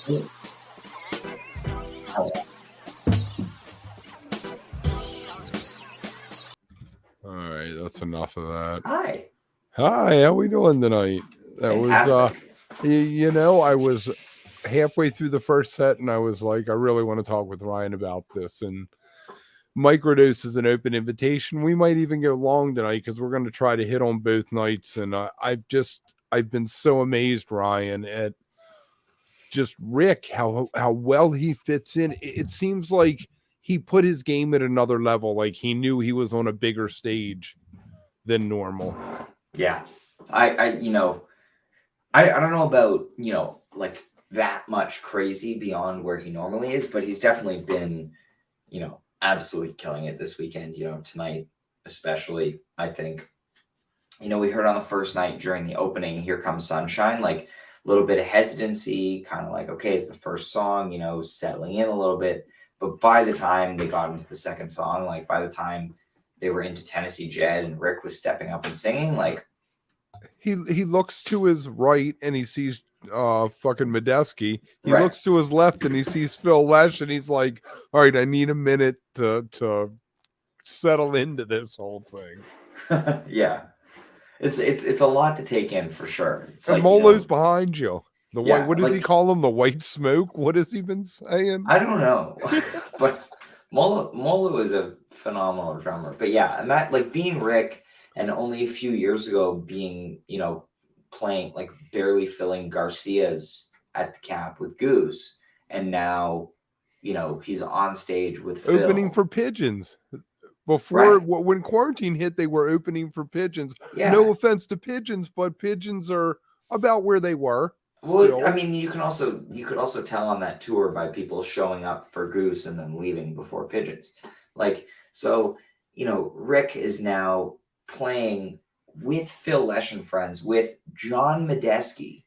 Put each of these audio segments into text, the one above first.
All right, that's enough of that. Hi. Hi, how we doing tonight? That Fantastic. was I was halfway through the first set and I was like, I really want to talk with Ryan about this. And microdose is an open invitation. We might even go long tonight because we're going to try to hit on both nights. And I've been so amazed, Ryan, at just Rick, how well he fits in. It seems like he put his game at another level. Like he knew he was on a bigger stage than normal. Yeah. I don't know about, like that much crazy beyond where he normally is, but he's definitely been, absolutely killing it this weekend, tonight, especially, I think. We heard on the first night during the opening, Here Comes Sunshine, like a little bit of hesitancy, kind of like, okay, it's the first song, settling in a little bit. But by the time they got into the second song, like by the time they were into Tennessee Jed and Rick was stepping up and singing, like he looks to his right and he sees fucking Medeski. He right. looks to his left and he sees Phil Lesh and he's like, all right, I need a minute to settle into this whole thing. Yeah. It's a lot to take in for sure. It's and like Molo's behind you. The yeah, white, what does he call him? The white smoke? What has he been saying? I don't know. But Molo is a phenomenal drummer. But yeah, and that like being Rick and only a few years ago being, playing like barely filling Garcia's at the Cap with Goose, and now, he's on stage with opening Phil. for Pigeons. Before, when quarantine hit, they were opening for Pigeons. Yeah. No offense to Pigeons, but Pigeons are about where they were. Well, still. I mean, you could also tell on that tour by people showing up for Goose and then leaving before Pigeons. Like, so, Rick is now playing with Phil Lesh and friends, with John Medeski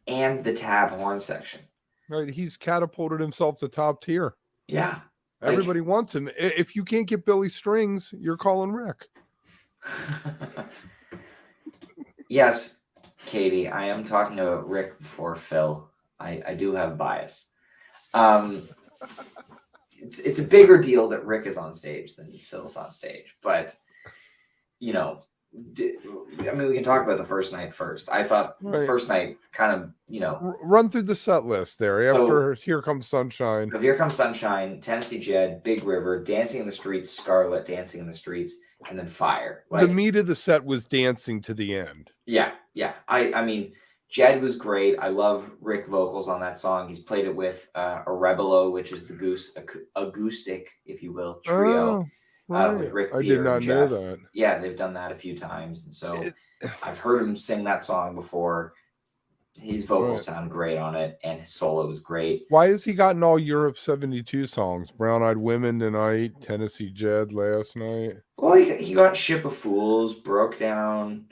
and the Tab horn section. Right, he's catapulted himself to top tier. Yeah. Everybody wants him. If you can't get Billy Strings, you're calling Rick. Yes, Katie, I am talking about Rick before Phil. I do have bias. It's a bigger deal that Rick is on stage than Phil's on stage. But, we can talk about the first night first. I thought the first night kind of, run through the set list there. After Here Comes Sunshine. So Here Comes Sunshine, Tennessee Jed, Big River, Dancing in the Streets, Scarlet, Dancing in the Streets, and then Fire. The meat of the set was dancing to the end. Yeah. I mean, Jed was great. I love Rick vocals on that song. He's played it with a Rebelo, which is the Goose acoustic, if you will, trio. With Rick Beer I did not know that. Yeah, they've done that a few times. And so I've heard him sing that song before. His vocals sound great on it, and his solo was great. Why has he gotten all Europe 72 songs? Brown Eyed Women tonight, Tennessee Jed last night. Well, he got Ship of Fools, Broke Down,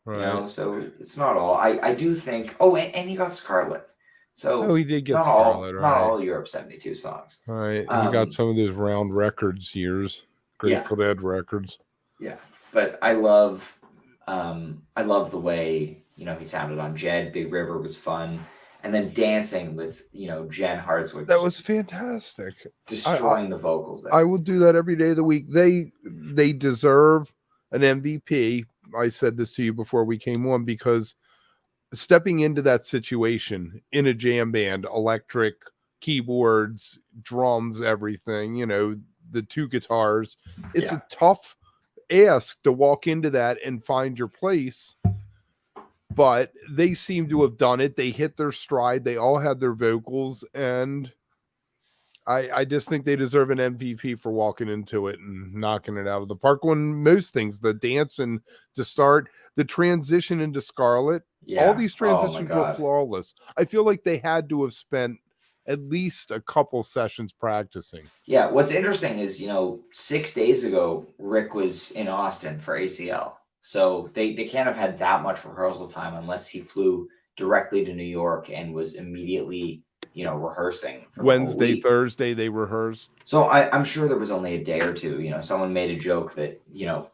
so it's not all. I do think, and he got Scarlet. So he did get Scarlet, not all Europe 72 songs. All right. He got some of those Round Records years. Grateful Dead records. Yeah. But I love the way, he sounded on Jed. Big River was fun. And then dancing with, Jen Hartswick. That was fantastic. Destroying the vocals there. I will do that every day of the week. They deserve an MVP. I said this to you before we came on, because stepping into that situation in a jam band, electric, keyboards, drums, everything, the two guitars, it's a tough ask to walk into that and find your place, but they seem to have done it. They hit their stride. They all had their vocals, and I just think they deserve an MVP for walking into it and knocking it out of the park on most things. The dance and to start, the transition into Scarlet, all these transitions were flawless. I feel like they had to have spent at least a couple sessions practicing. Yeah, what's interesting is, 6 days ago, Rick was in Austin for ACL. So they can't have had that much rehearsal time unless he flew directly to New York and was immediately, rehearsing. For Wednesday, Thursday, they rehearsed. So I'm sure there was only a day or two. Someone made a joke that,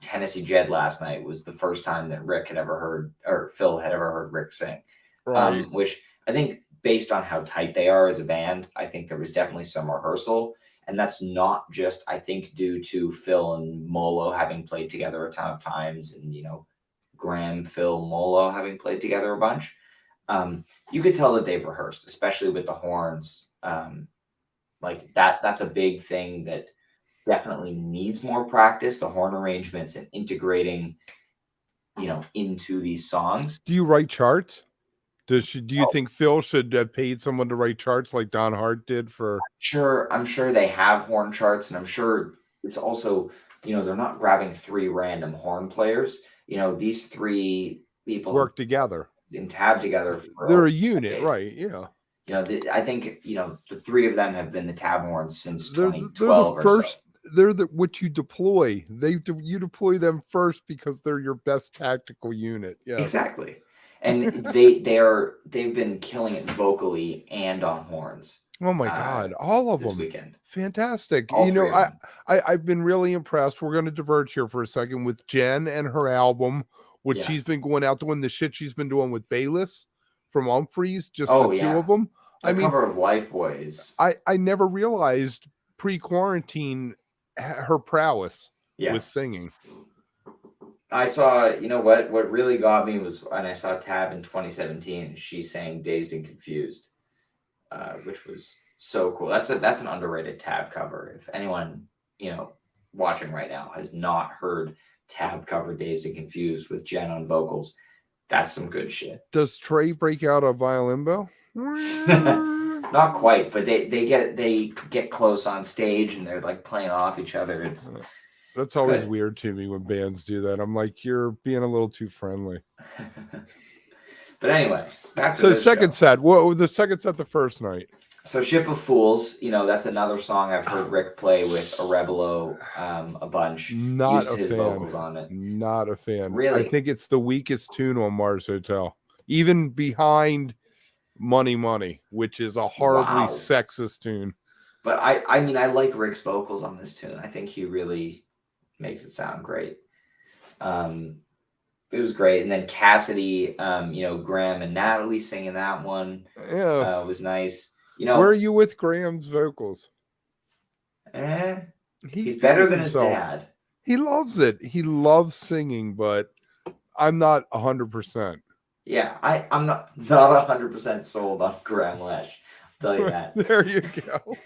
Tennessee Jed last night was the first time that Rick had ever heard, or Phil had ever heard Rick sing. Right. Which I think based on how tight they are as a band, I think there was definitely some rehearsal. And that's not just, I think, due to Phil and Molo having played together a ton of times, and, Graham, Phil, Molo having played together a bunch. You could tell that they've rehearsed, especially with the horns. Like that's a big thing that definitely needs more practice, the horn arrangements and integrating, into these songs. Do you write charts? Do you think Phil should have paid someone to write charts like Don Hart did for? I'm sure they have horn charts, and I'm sure it's also, they're not grabbing 3 random horn players. These 3 people Work together and tab together. They're a unit, right? Yeah. I think the 3 of them have been the tab horns since They're 2012 the first. or so. They're what you deploy. You deploy them first because they're your best tactical unit. Yeah, exactly. And they've been killing it vocally and on horns. Oh my God, all of this them weekend. Fantastic. All 3 of them. I've been really impressed. We're going to diverge here for a second with Jen and her album, which she's been going out doing the shit she's been doing with Bayless from Humphreys, just the 2 of them. The cover of Life Boys. I never realized pre-quarantine her prowess with singing. I saw, what really got me was when I saw Tab in 2017. She sang "Dazed and Confused," which was so cool. That's an underrated Tab cover. If anyone watching right now has not heard Tab cover "Dazed and Confused" with Jen on vocals, that's some good shit. Does Trey break out a violin bow? Not quite, but they get close on stage and they're like playing off each other. That's always weird to me when bands do that. I'm like, you're being a little too friendly. But anyway, back to the second set. What the second set? The first night. So "Ship of Fools," that's another song I've heard Rick play with Arebelo a bunch. Not used a his fan. vocals on it. Not a fan. Really? I think it's the weakest tune on Mars Hotel, even behind "Money Money," which is a horribly sexist tune. But I mean, I like Rick's vocals on this tune. I think he really makes it sound great. It was great. And then Cassidy, Graham and Natalie singing that one. Yes. Was nice. Where are you with Graham's vocals? He's better than his dad. He loves it. He loves singing, but I'm not 100%. Yeah, I'm not 100% sold on Graham Lesh. I'll tell you that. There you go.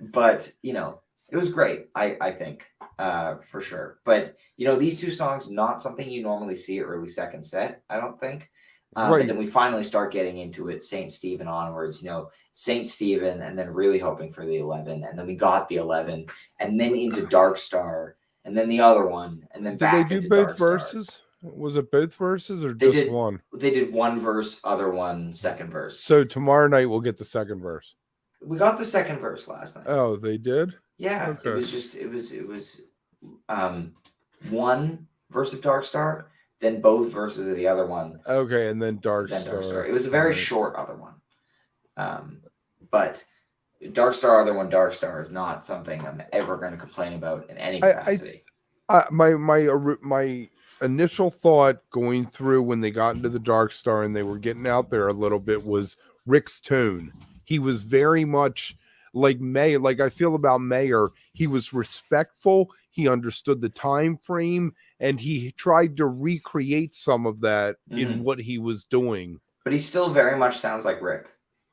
But it was great. I think for sure. But these 2 songs, not something you normally see early second set. I don't think. Right. But then we finally start getting into it. Saint Stephen onwards. Saint Stephen, and then really hoping for the 11, and then we got the 11, and then into Dark Star, and then the other one, and then did back they do into both Dark verses? Star. Was it both verses or just one? They did one verse, other one, second verse. So tomorrow night we'll get the second verse. We got the second verse last night. Oh, they did? Yeah. Okay. It was one verse of Dark Star, then both verses of the other one. Okay, and then Dark Star. It was a very short other one. But Dark Star, other one, Dark Star is not something I'm ever going to complain about in any capacity. My initial thought going through when they got into the Dark Star and they were getting out there a little bit was Rick's tone. He was very much like Mayer, like I feel about Mayer. He was respectful. He understood the time frame, and he tried to recreate some of that in what he was doing. But he still very much sounds like Rick.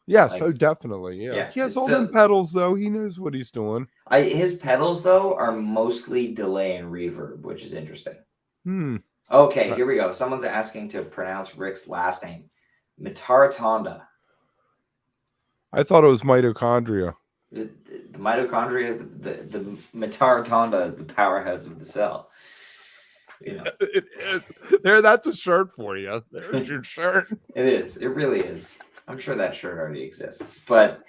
Yes, definitely. Yeah. He has all them pedals, though. He knows what he's doing. His pedals, though, are mostly delay and reverb, which is interesting. Okay, here we go. Someone's asking to pronounce Rick's last name. Mitaratonda. I thought it was mitochondria. The mitochondria is the Mitaratonda is the powerhouse of the cell. It is. That's a shirt for you. There's your shirt. It is. It really is. I'm sure that shirt already exists. But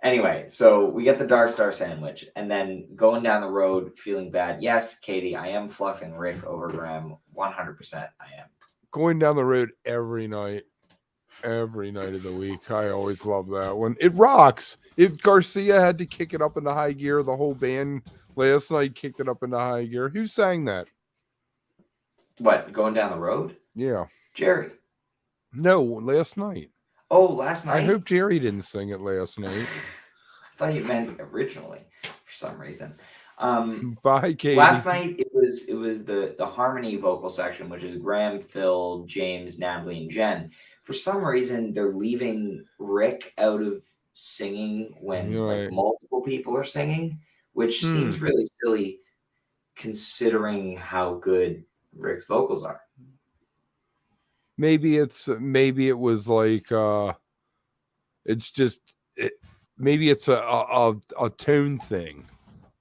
anyway, so we get the Dark Star sandwich, and then going down the road feeling bad. Yes, Katie, I am fluffing Rick over Graham. 100% I am. Going down the road every night of the week. I always love that one. It rocks. If Garcia had to kick it up into high gear, the whole band last night kicked it up into high gear. Who sang that? What, going down the road? Yeah. Jerry. No, last night. Oh, last I night. hope Jerry didn't sing it last night. I thought you meant originally for some reason. Bye, Katie. Last night it was the harmony vocal section, which is Graham, Phil, James, Natalie, and Jen. For some reason, they're leaving Rick out of singing when You're like right. multiple people are singing, which seems really silly considering how good Rick's vocals are. Maybe it was like it's just maybe it's a tone thing,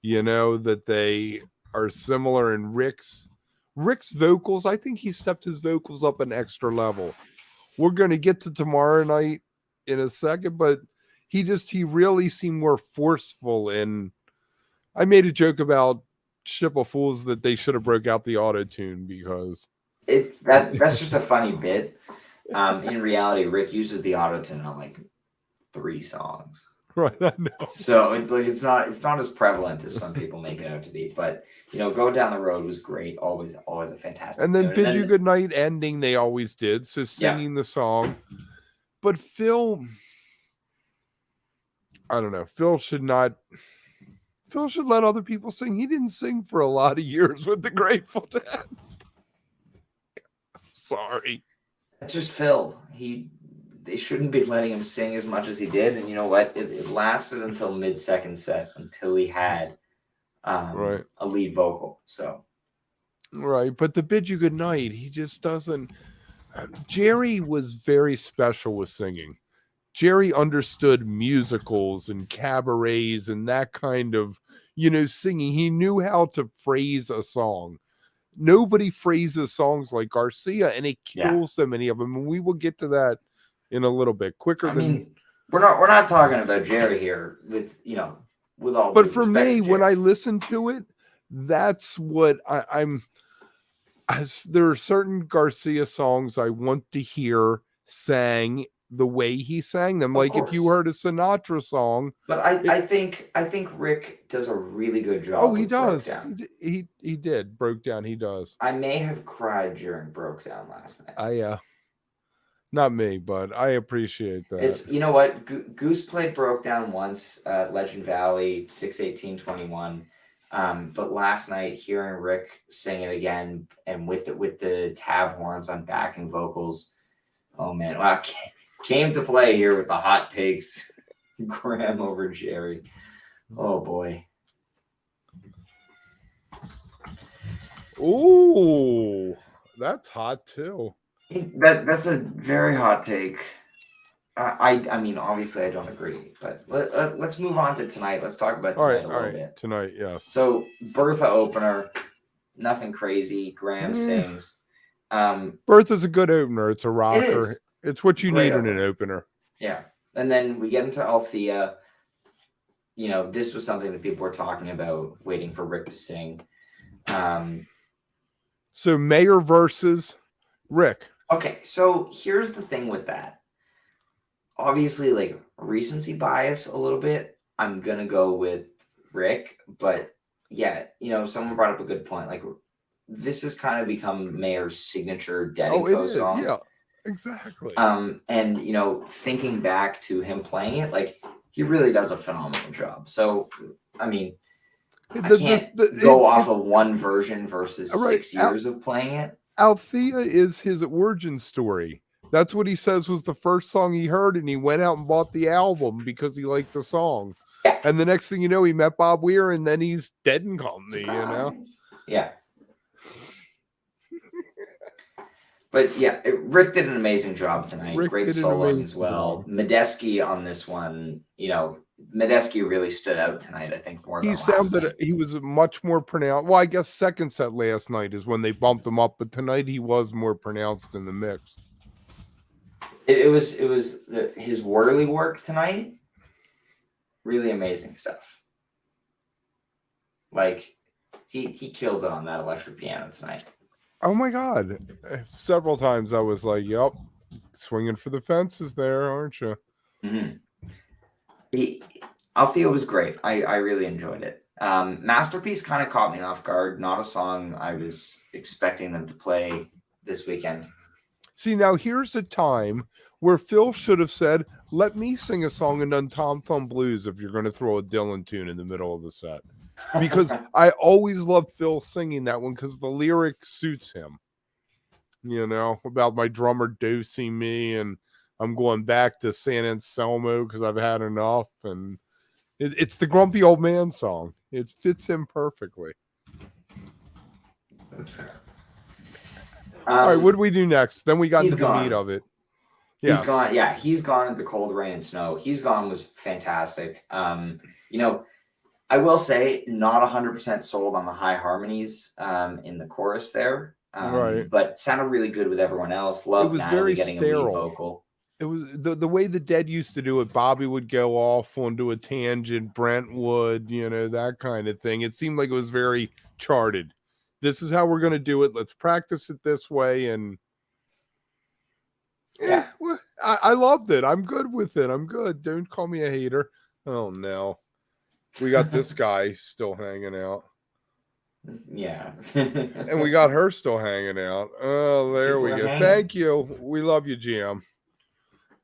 you know, that they are similar. And Rick's vocals, I think he stepped his vocals up an extra level. We're going to get to tomorrow night in a second, but he really seemed more forceful. And I made a joke about Ship of Fools that they should have broke out the auto tune because that's just a funny bit. In reality, Rick uses the auto tune on like 3 songs. Right, I know. So it's like it's not as prevalent as some people make it out to be. But Go Down the Road was great. Always a fantastic. And then tune. Bid You Good Night ending, they always did. So singing the song. But Phil, I don't know. Phil should let other people sing. He didn't sing for a lot of years with the Grateful Dead. Sorry. That's just Phil. They shouldn't be letting him sing as much as he did. And you know what? It lasted until mid-second set until he had a lead vocal. So right, but the Bid You Good Night, he just doesn't. Jerry was very special with singing. Jerry understood musicals and cabarets and that kind of, singing. He knew how to phrase a song. Nobody phrases songs like Garcia, and it kills so many of them. And we will get to that in a little bit quicker. We're not talking about Jerry here with all. But for me, when I listen to it, that's what I'm. There are certain Garcia songs I want to hear sang the way he sang them. Like if you heard a Sinatra song. But I think Rick does a really good job. Oh, he does. He did. Broke Down. He does. I may have cried during Broke Down last night. Not me, but I appreciate that. It's you know what? Goose played Broke Down once, Legend Valley, 6/18/21. But last night, hearing Rick sing it again and with the tab horns on backing vocals, oh man! Wow, came to play here with the hot takes. Graham over Jerry. Oh boy. Ooh, that's hot too. That's a very hot take. I mean, obviously, I don't agree, but let's move on to tonight. Let's talk about tonight a little bit. Tonight, yes. So, Bertha opener, nothing crazy. Graham sings. Bertha's a good opener. It's a rocker. It's what you need in an opener. Yeah, and then we get into Althea. This was something that people were talking about, waiting for Rick to sing. So, Mayor versus Rick. Okay, so here's the thing with that. Obviously, like recency bias a little bit. I'm gonna go with Rick, but yeah, someone brought up a good point. Like this has kind of become Mayor's signature Dedico song. Yeah, exactly. And thinking back to him playing it, like he really does a phenomenal job. So, I mean, I can't go off of one version versus 6 years of playing it. Althea is his origin story. That's what he says was the first song he heard, and he went out and bought the album because he liked the song. Yeah. And the next thing you know, he met Bob Weir, and then he's Dead and Company, Yeah. But yeah, Rick did an amazing job tonight. Great soloing as well. Medeski on this one, Medeski really stood out tonight, I think, more than last night. He was much more pronounced. Well, I guess second set last night is when they bumped him up, but tonight he was more pronounced in the mix. It was his whirly work tonight. Really amazing stuff. Like he killed it on that electric piano tonight. Oh my God! Several times I was like, "Yep, swinging for the fences there, aren't you?" Mm-hmm. Althea was great. I really enjoyed it. Masterpiece kind of caught me off guard. Not a song I was expecting them to play this weekend. See, now here's a time where Phil should have said, "Let me sing a song and done Tom Thumb Blues if you're going to throw a Dylan tune in the middle of the set." Because I always loved Phil singing that one because the lyric suits him. You know, about my drummer dosing me and I'm going back to San Anselmo because I've had enough. And it's the grumpy old man song. It fits him perfectly. That's fair. All right, what do we do next? Then we got into gone. the meat of it. He's gone. Yeah, he's gone at the Cold Rain and Snow. He's Gone was fantastic. You know, I will say not 100% sold on the high harmonies in the chorus there. Right. But sounded really good with everyone else. Loved Natalie getting sterile. a lead vocal. It was the way the Dead used to do it. Bobby would go off onto a tangent, Brent would, you know, that kind of thing. It seemed like it was very charted. This is how we're going to do it. Let's practice it this way. And yeah, well, I loved it. I'm good with it. I'm good. Don't call me a hater. Oh, no. We got this guy still hanging out. Yeah. And we got her still hanging out. Oh, there we go. Thank you. We love you, GM.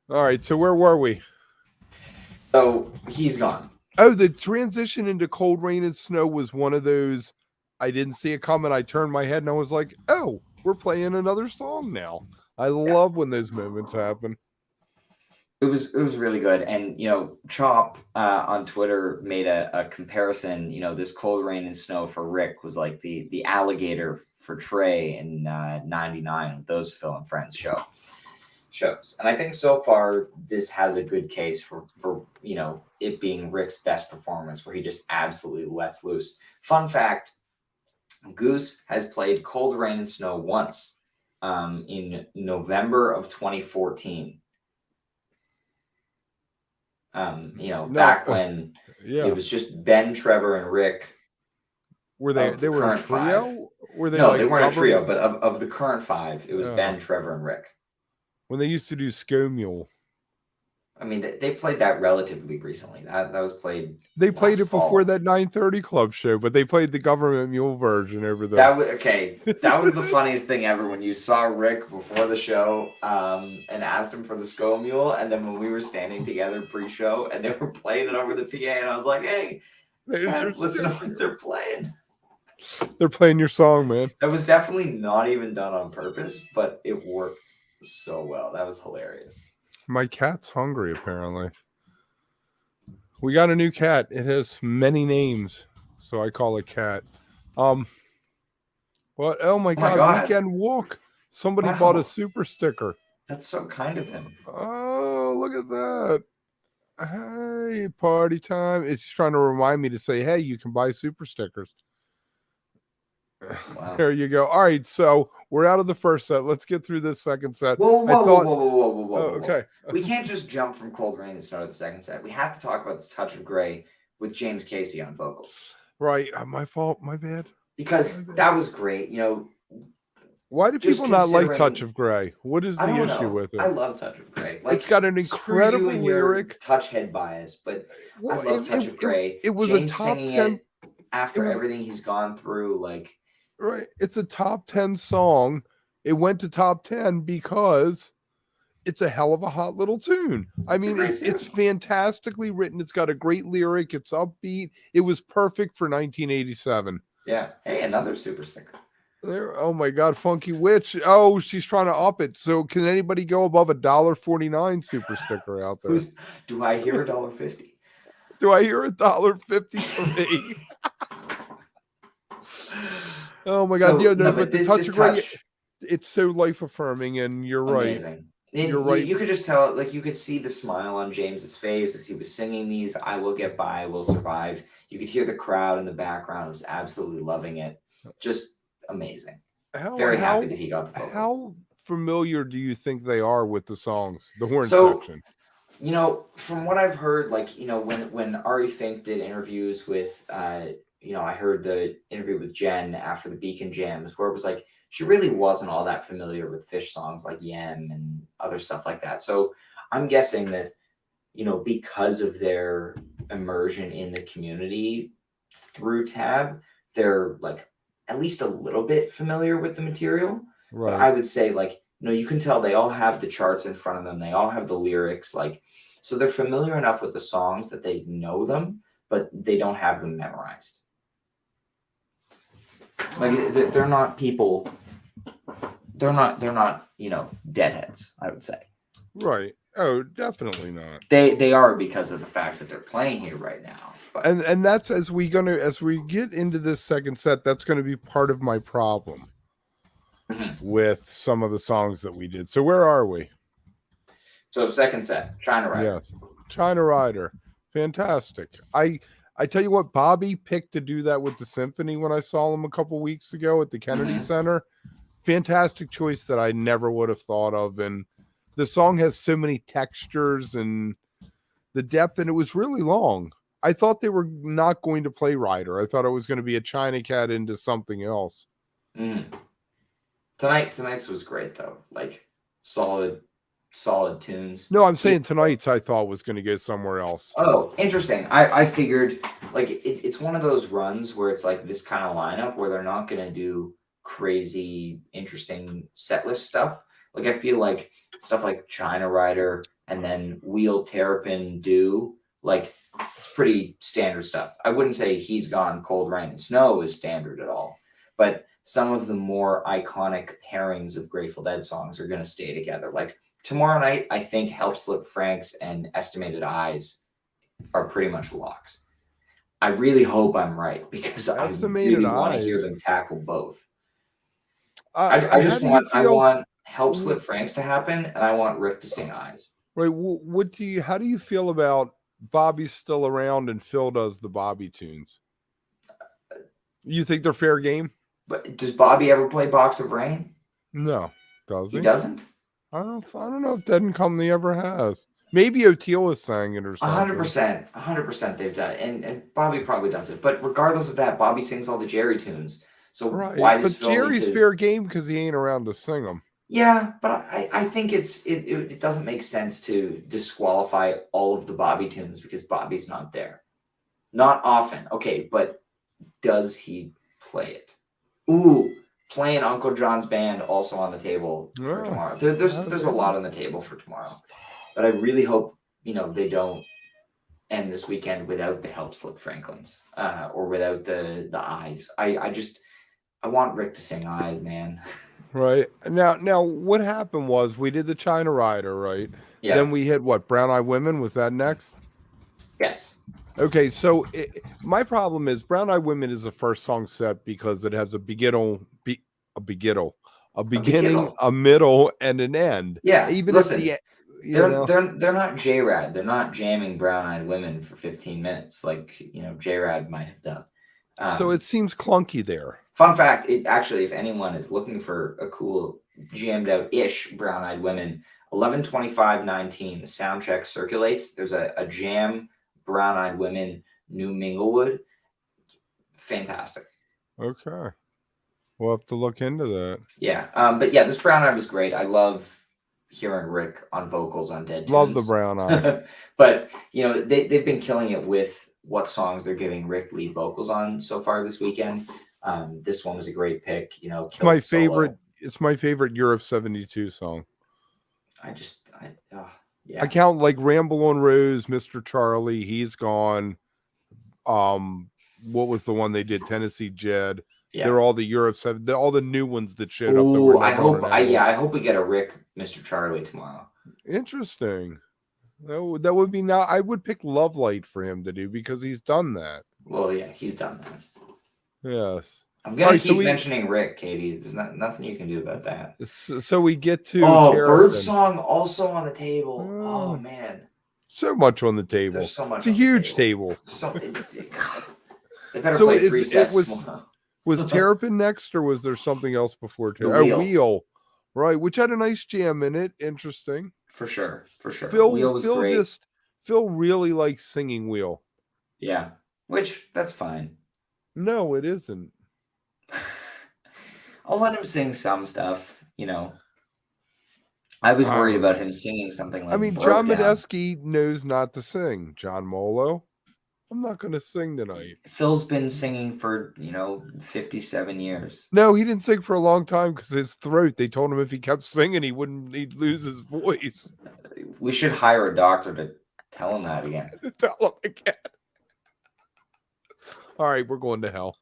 All right. So where were we? So he's gone. Oh, the transition into Cold Rain and Snow was one of those. I didn't see it coming. I turned my head and I was like, oh, we're playing another song now. I love when those moments happen. It was really good. And, you know, Chop on Twitter made a comparison. You know, this Cold Rain and Snow for Rick was like the alligator for Trey in 99, those Phil and Friends shows. And I think so far this has a good case for you know, it being Rick's best performance where he just absolutely lets loose. Fun fact, Goose has played Cold Rain and Snow once in November of 2014. You know, back when it was just Ben, Trevor, and Rick. Were they were a trio? Were they no, like they weren't a trio, but of the current five, it was Ben, Trevor, and Rick. When they used to do Sko Mule. I mean, they played that relatively recently. That was played. They played it fall. before that 9:30 Club show, but they played the Government Mule version over there. That was the funniest thing ever when you saw Rick before the show and asked him for the Sko Mule, and then when we were standing together pre-show and they were playing it over the PA, and I was like, "Hey, listen to what they're playing." They're playing your song, man. That was definitely not even done on purpose, but it worked so well. That was hilarious. My cat's hungry, apparently. We got a new cat. It has many names, so I call it Cat. What? Oh my God! Weekend Walk. Somebody bought a super sticker. That's so kind of him. Oh, look at that! Hey, party time! It's trying to remind me to say, "Hey, you can buy super stickers." Wow. There you go. All right, so we're out of the first set. Let's get through this second set. Whoa. Okay. We can't just jump from Cold Rain and start the second set. We have to talk about this Touch of Grey with James Casey on vocals. Right. My fault. My bad. Because that was great. You know, why do people not like Touch of Grey? What is the issue with it? I love Touch of Grey. Like, it's got an incredible lyric. Touch head bias, but I love Touch of Grey. It was James a top 10 after everything he's gone through. Like, right, it's a top 10 song. It went to top 10 because it's a hell of a hot little tune. I mean, it's fantastically written. It's got a great lyric. It's upbeat. It was perfect for 1987. Yeah. Hey, another super sticker. There. Oh my God, Funky Witch. Oh, she's trying to up it. So can anybody go above $1.49 super sticker out there? Do I hear $1.50? Do I hear $1.50 for me? Oh my God! But the Touch of Grey, it's so life affirming, and you're amazing. Right. You're right. You could just tell, like, you could see the smile on James's face as he was singing these. I will get by, I will survive. You could hear the crowd in the background was absolutely loving it. Just amazing. Very happy that he got the vocal. How familiar do you think they are with the songs, the horn section? You know, from what I've heard, like, you know, when Ari Fink did interviews with you know, I heard the interview with Jen after the Beacon Jams where it was like she really wasn't all that familiar with Fish songs like Yem and other stuff like that. So I'm guessing that, you know, because of their immersion in the community through Tab, they're like at least a little bit familiar with the material. Right. But I would say like No, you can tell they all have the charts in front of them. They all have the lyrics, like, so they're familiar enough with the songs that they know them, but they don't have them memorized. Like they're not people. They're not deadheads, I would say. Right. Oh, definitely not. They are, because of the fact that they're playing here right now. But And that's as we get into this second set, that's gonna be part of my problem with some of the songs that we did. So where are we? So second set, China Rider. Yes. China Rider. Fantastic. I tell you what, Bobby picked to do that with the symphony when I saw him a couple weeks ago at the Kennedy Center. Fantastic choice that I never would have thought of. And the song has so many textures and the depth, and it was really long. I thought they were not going to play Rider. I thought it was going to be a China Cat into something else. Tonight's was great though. Like solid tunes. No, I'm saying tonight's I thought was going to go somewhere else. Oh, interesting. I figured like it's one of those runs where it's like this kind of lineup where they're not going to do crazy, interesting set list stuff. Like I feel like stuff like China Rider and then Wheel, Terrapin, Do, like it's pretty standard stuff. I wouldn't say He's Gone, Cold Rain and Snow is standard at all, but some of the more iconic pairings of Grateful Dead songs are going to stay together. Like tomorrow night, I think Help Slip Franks and Estimated Eyes are pretty much locks. I really hope I'm right, because I really want to hear them tackle both. I just want Help Slip Franks to happen, and I want Rick to sing Eyes. Right. How do you feel about Bobby's still around and Phil does the Bobby tunes? You think they're fair game? But does Bobby ever play Box of Rain? No. Does he? He doesn't? I don't know if Dead and Company ever has. Maybe O'Teal has sang it or something. 100% they've done it. And Bobby probably does it. But regardless of that, Bobby sings all the Jerry tunes. So why does Phil Jerry's fair game because he ain't around to sing them. Yeah, but I think it doesn't make sense to disqualify all of the Bobby tunes because Bobby's not there. Not often. Okay, but does he play it? Ooh, playing Uncle John's Band also on the table for tomorrow. There's a lot on the table for tomorrow. But I really hope, they don't end this weekend without the Help Slip Franklins or without the Eyes. I want Rick to sing Eyes, man. Right. Now what happened was we did the China Rider, right? Yeah. Then we hit what? Brown Eyed Women? Was that next? Yes. Okay, so my problem is Brown Eyed Women is the first song set because it has a beginning, a middle, and an end. Yeah. Even listen, if they're not J-Rad. They're not jamming Brown Eyed Women for 15 minutes like J-Rad might have done. So it seems clunky there. Fun fact, if anyone is looking for a cool jammed out-ish Brown Eyed Women, 11/25/19, the sound check circulates. There's a jam Brown Eyed Women, New Minglewood. Fantastic. Okay. We'll have to look into that. Yeah. But yeah, this Brown Eye was great. I love hearing Rick on vocals on Dead tunes. Love the Brown Eye. But, they've been killing it with what songs they're giving Rick lead vocals on so far this weekend. This one was a great pick. It's my favorite. It's my favorite Europe 72 song. Yeah. I count like Ramble on Rose, Mr. Charlie, He's Gone. What was the one they did? Tennessee Jed. Yeah. They're all the Europe 7. All the new ones that showed up. I hope we get a Rick, Mr. Charlie tomorrow. Interesting. That would be not. I would pick Love Light for him to do because he's done that. Well, yeah, he's done that. Yes. I'm gonna keep mentioning Rick, Katie. There's nothing you can do about that. So we get to Birdsong also on the table. Oh man, so much on the table. There's so much. It's a huge table. They better play 3 sets. Was Terrapin next, or was there something else before Terrapin? Wheel, right? Which had a nice jam in it. Interesting. For sure. Wheel was great. Phil really likes singing Wheel. Yeah, which that's fine. No, it isn't. I'll let him sing some stuff, I was worried about him singing something like John Medeski knows not to sing. John Molo. I'm not going to sing tonight. Phil's been singing for 57 years. No, he didn't sing for a long time because his throat. They told him if he kept singing, he'd lose his voice. We should hire a doctor to tell him that again. To tell him again. All right, we're going to hell.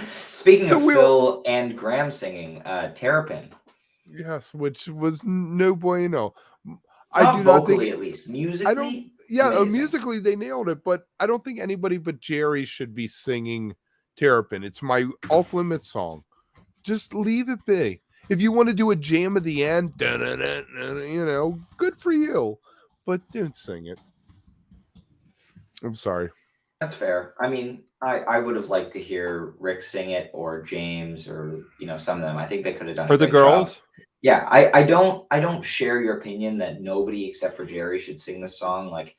Speaking of Phil and Graham singing, Terrapin. Yes, which was no bueno. I do not think, at least musically. Musically they nailed it, but I don't think anybody but Jerry should be singing Terrapin. It's my off limits song. Just leave it be. If you want to do a jam at the end, good for you, but don't sing it. I'm sorry. That's fair. I mean, I would have liked to hear Rick sing it, or James, or some of them. I think they could have done. Or the girls. Job. Yeah, I don't share your opinion that nobody except for Jerry should sing this song. Like,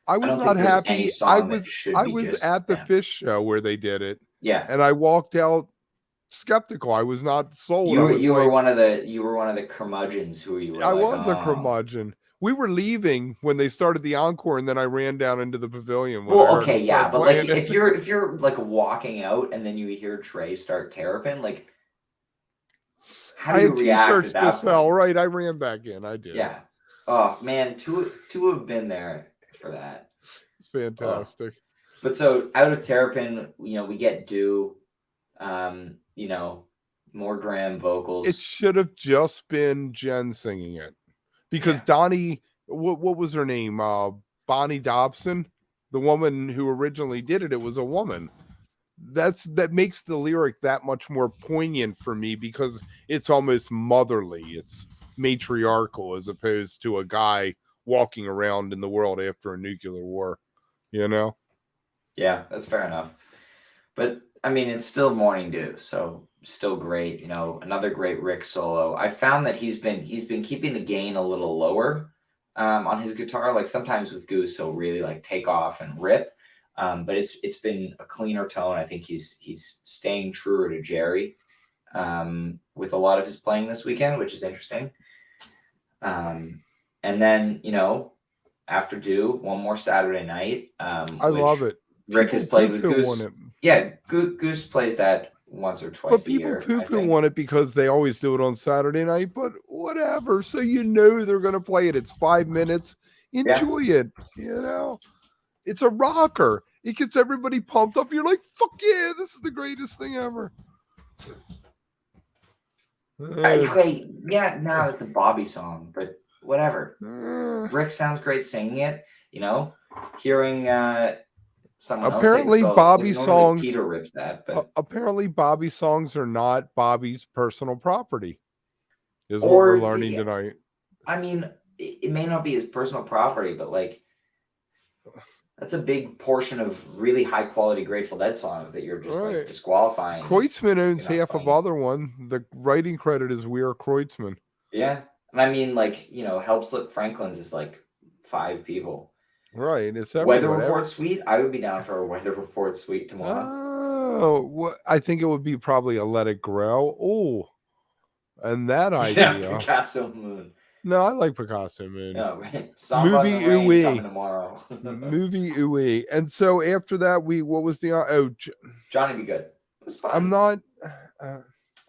I was not happy. I was at the Fish show where they did it. Yeah, and I walked out skeptical. I was not sold. You were one of the curmudgeons who you were. I was a curmudgeon. We were leaving when they started the encore, and then I ran down into the pavilion. Well, okay, yeah, but like if you're like walking out and then you hear Trey start Terrapin, like how do you react to that? To sell, right? I ran back in. I did. Yeah. Oh man, two have been there for that. It's fantastic. Oh. But so out of Terrapin, we get Do, more Graham vocals. It should have just been Jen singing it. Because Donnie, what was her name? Bonnie Dobson, the woman who originally did it. It was a woman. That makes the lyric that much more poignant for me because it's almost motherly. It's matriarchal as opposed to a guy walking around in the world after a nuclear war. Yeah, that's fair enough. But I mean, it's still Morning Dew, so still great. Another great Rick solo. I found that he's been keeping the gain a little lower on his guitar. Like sometimes with Goose, he'll really like take off and rip. But it's been a cleaner tone. I think he's staying truer to Jerry with a lot of his playing this weekend, which is interesting. And then after Do, one more Saturday night. I love it. Rick has played with Goose. Yeah, Goose plays that once or twice a year. But people poo-poo want it because they always do it on Saturday night, but whatever. So they're going to play it. It's 5 minutes. Enjoy it, It's a rocker. It gets everybody pumped up. You're like, fuck yeah, this is the greatest thing ever. Great. Yeah, now it's a Bobby song, but whatever. Rick sounds great singing it, hearing someone apparently else Bobby songs. Peter rips that, but apparently Bobby songs are not Bobby's personal property. Is what we're learning tonight. I mean, it may not be his personal property, but like that's a big portion of really high quality Grateful Dead songs that you're just like disqualifying. Kreutzmann owns half of other one. The writing credit is Weir Kreutzmann. Yeah. And I mean, like, Help Slip Franklin's is like 5 people. Right. It's Weather Report Suite. I would be down for a Weather Report Suite tomorrow. Oh, I think it would be probably a Let It Grow. Oh, and that idea. Picasso Moon. No, I like Picasso Moon. No, Movie Ooey coming tomorrow. Movie Ooey. And so after that, what was the Johnny Be Good. It was fun. I'm not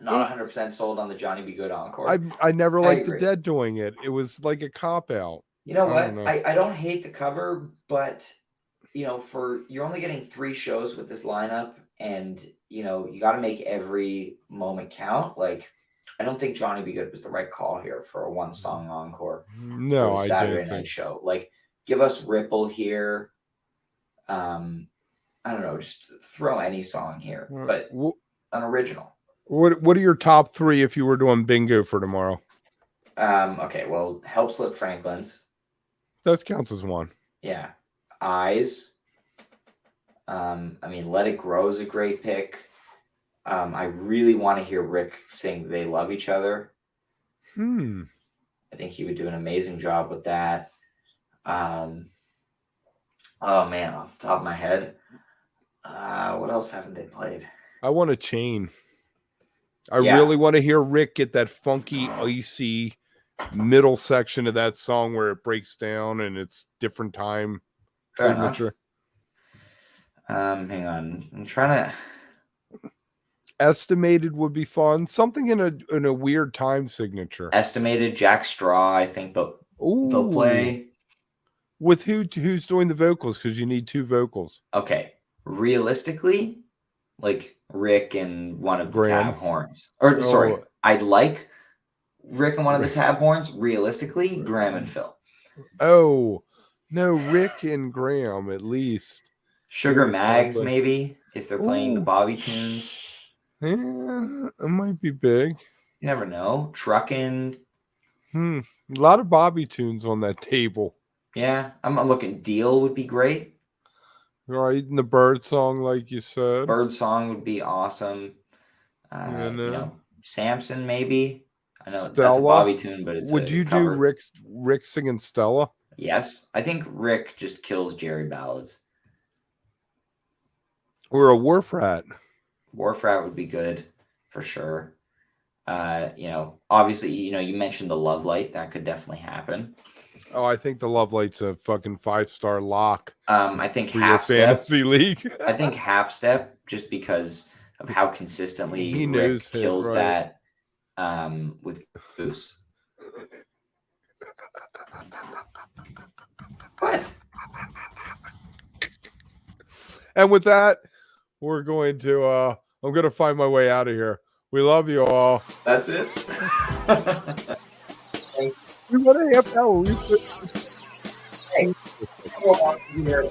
100% sold on the Johnny Be Good encore. I never liked the Dead doing it. It was like a cop out. You know what? I don't hate the cover, but you're only getting 3 shows with this lineup, and you got to make every moment count. Like, I don't think Johnny Be Good was the right call here for a 1-song encore. No, for the Saturday night show. Like, give us Ripple here. I don't know, just throw any song here, but an original. What are your top 3 if you were doing bingo for tomorrow? Okay, well, Help Slip Franklin's. That counts as one. Yeah. Eyes. I mean, Let It Grow is a great pick. I really want to hear Rick sing They Love Each Other. I think he would do an amazing job with that. Oh man, off the top of my head. What else haven't they played? I want a Chain. I really want to hear Rick get that funky, icy middle section of that song where it breaks down and it's different time. Fair enough. signature. Hang on. I'm trying to. Estimated would be fun. Something in a weird time signature. Estimated Jack Straw. I think they'll play. With who's doing the vocals? Because you need 2 vocals. Okay. Realistically, like Rick and one of the Graham. tab horns. Or sorry, I'd like Rick and one of the tab horns. Realistically, Graham and Phil. Oh no, Rick and Graham at least. Sugar Mags, maybe, if they're playing the Bobby tunes. Yeah, it might be big. You never know. Truckin'. A lot of Bobby tunes on that table. Yeah, I'm looking. Deal would be great. Right, and the Bird Song, like you said. Bird Song would be awesome. You know, Samson, maybe. I know Stella? That's a Bobby tune, but it's would you cover. Do Rick singing Stella? Yes, I think Rick just kills Jerry ballads. Or a Wharf Rat. Wharf Rat would be good for sure. You know, obviously, you know, you mentioned the Love Light. That could definitely happen. Oh, I think the Love Light's a fucking 5-star lock. I think Half Step fantasy league. I think Half Step, just because of how consistently Rick kills that with Goose. What? And with that, we're going to I'm gonna find my way out of here. We love you all. That's it. We want a half hour. Hey, come on here.